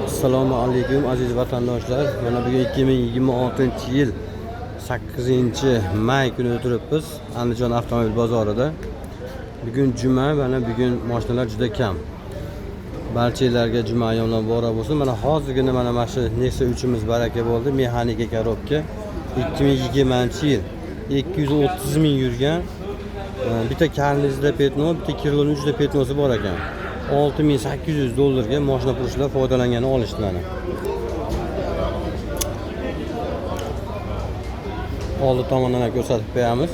Assalomu alaykum aziz vatandoshlar. Mana bugun 2026-yil 8-may kuni o'tiribmiz Andijon avtomobil bozorida. Bugun juma, mana bugun mashinalar juda kam. Barchalarga juma yo'ldan bora bo'lsin. Mana hozirgina mana shu Nexia 3imiz baraka bo'ldi. Mexanika korobka 2020-yil 230 ming yurgan. Bitta karnizda petno, bitta kilometrda petnosi bor ekan. $6,800 mashina pushlar foydalanganini olishdi mana. Oldi tomondan ko'rsatib qo'yamiz.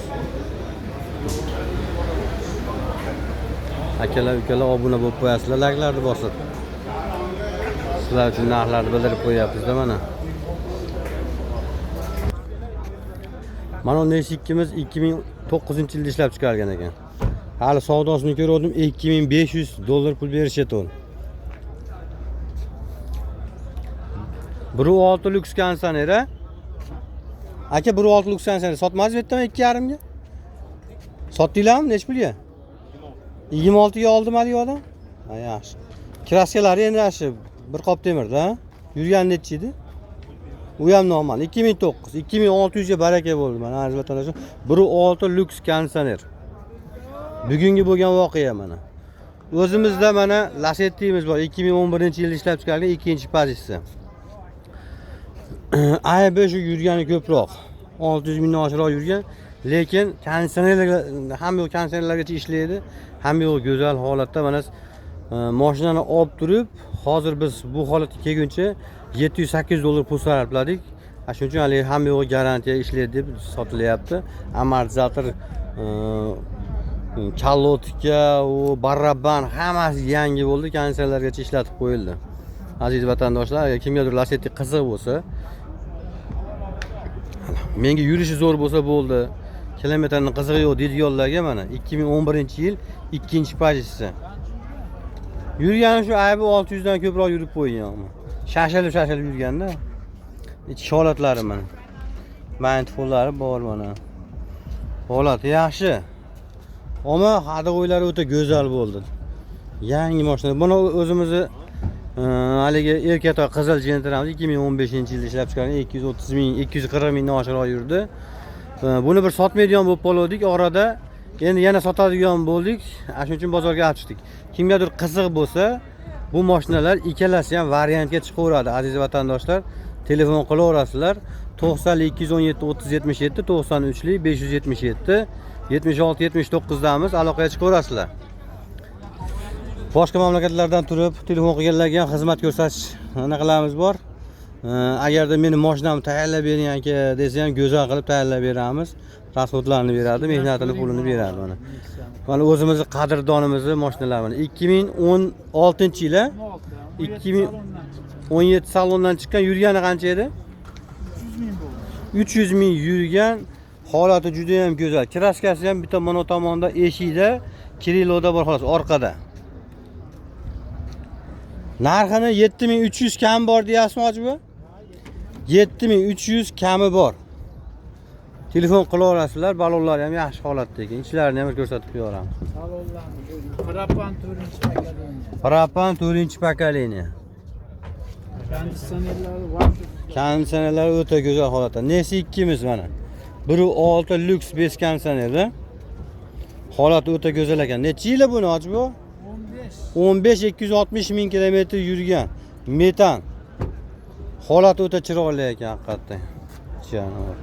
Akalar, ukalar obuna bo'lib qo'yasizlar, like'larni bosib. Sizlar uchun narxlarni bildirib qo'yapmiz-da mana. Mana Nexia 2miz 2009-yilda ishlab chiqargan ekan. Hali savdosini ko'rdim, $2,500 pul berishyapti. 1.6 lyuks konditsioner. Aka 1.6 lyuks konditsioner sotmadingiz bittami 2,5 ga? Sotdinglarmi? Nech pulga? 26 ga oldim hali odam. Ha, yaxshi. Kraskalari endi yaxshi, bir qop temirda, yurgan necha edi? U ham normal. 2009, 2600 ga baraka bo'ldi mana aziz vatandoshlar. 1.6 lyuks konditsioner. Bugungi bo'lgan voqea mana. O'zimizda mana Lacetti'miz bor. 2011-yilda ishlab chiqarilgan 2-pozitsiya. Ayb shu yurgani ko'proq. 600 mingdan oshiqroq yurgan, lekin konditsionerlar ham yo'q, konditsionerlargacha ishlaydi. Ham yo'q, go'zal holatda mana mashinani olib turib, hozir biz bu holatga kelguncha $700-800 pul sarfladik. Shuning uchun hali ham yo'q garantiya ishlaydi deb sotilyapti. Amortizator, kalotka, u baraban hammasi yangi bo'ldi, konditsionerlargacha ishlatib qo'yildi. Aziz vatandoshlar, agar kimgadir Lacetti qiziq bo'lsa, menga yurishi zo'r bo'lsa bo'ldi, kilometrning qizig'i yo'q deydiganlarga mana 2011-yil 2-pozitsiya. Yurgani shu aybi 600 dan ko'proq yurib qo'ygan. Shashilib yurganda. Ichki holatlari mana. Manifoldlari bor mana. Holati yaxshi. Ammo hadig'o'ylari o'ta go'zal bo'ldi. Yangi mashina. Buni o'zimizni haligi erkatoy qizil Gentramiz 2015-yilda ishlab chiqargan 230 ming, 240 mingdan oshiqroq yurdi. Buni bir sotmaydigan bo'lib qoldik orada. Endi yana sotadigan bo'ldik. Shuning uchun bozorga olib chiqdik. Kimgadir qiziq bo'lsa, bu mashinalar ikkalasi ham variantga chiqaveradi aziz vatandoshlar. Telefon qilaverasizlar. 90 217 30 77 93 577 76 79 damiz, aloqaga chiqaverasizlar. Boshqa mamlakatlardan turib telefon qilganlarga ham xizmat ko'rsatish anaqalarimiz bor. Agarda meni mashinamni tayyorlab bering aka desa ham go'zal qilib tayyorlab beramiz. Rasxodlarni beradi, mehnatini pulini beradi mana. Mana o'zimizning qadrdonimizning mashinalari mana 2016-yil 2017 salondan chiqqan, yurgani qancha edi? 300 ming yurgan, holati juda ham go'zal. Kraskasi ham bitta mana tomonda eshikda, Kirilloda bor xolos orqada. Narxini 7300 kam bor deyapsizmi hojiba? 7300 kami bor. Telefon qilaverasizlar, balonlar ham yaxshi holatda ekan. Ichlarini ham ko'rsatib qo'yaramiz. Balonlarni Propan 4-pokoleniya. Konditsionerlar o'ta go'zal holatda. Nexia 2miz mana. 1.6 lyuks bez konditsionerda. Holati o'ta go'zal ekan. Necha yil buni hojiba? 15-260 ming kilometr yurgan. Metan. Holati o'ta chiroyli ekan haqiqatdan. Janob.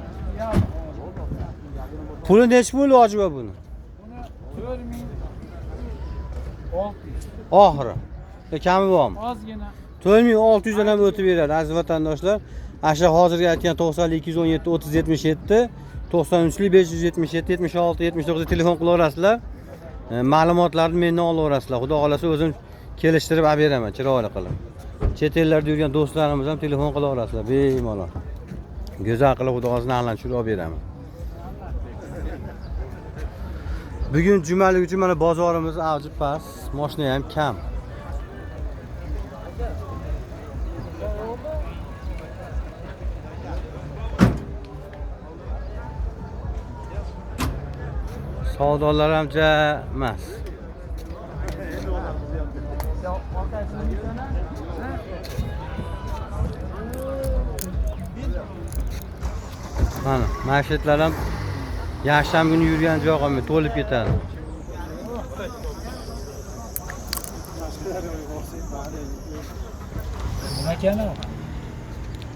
Puli nech pul hojiba buni? 4,600. Oxiri. Kami bormi? Ozgina. 4,600 dan ham o'tib beradi aziz vatandoshlar. Asha hozirgi aytgan 90 217 30 77 93 577 76 79 telefon qilaverasizlar. Ma'lumotlarni mendan olaverasizlar. Xudo xolasa o'zim kelishtirib olib beraman chiroyli qilib. Chet ellarda yurgan do'stlarimiz ham telefon qilaverasizlar bemalol. Go'zal qilib xudo xolasa narxlarni tushirib olib beraman. Bugun jumalik uchun mana bozorimiz avji past, mashina ham kam. Savdolar ham emas. Mana masjidlar ham yakshanba kuni yurgan joy qolmay to'lib ketadi. Nima ekan?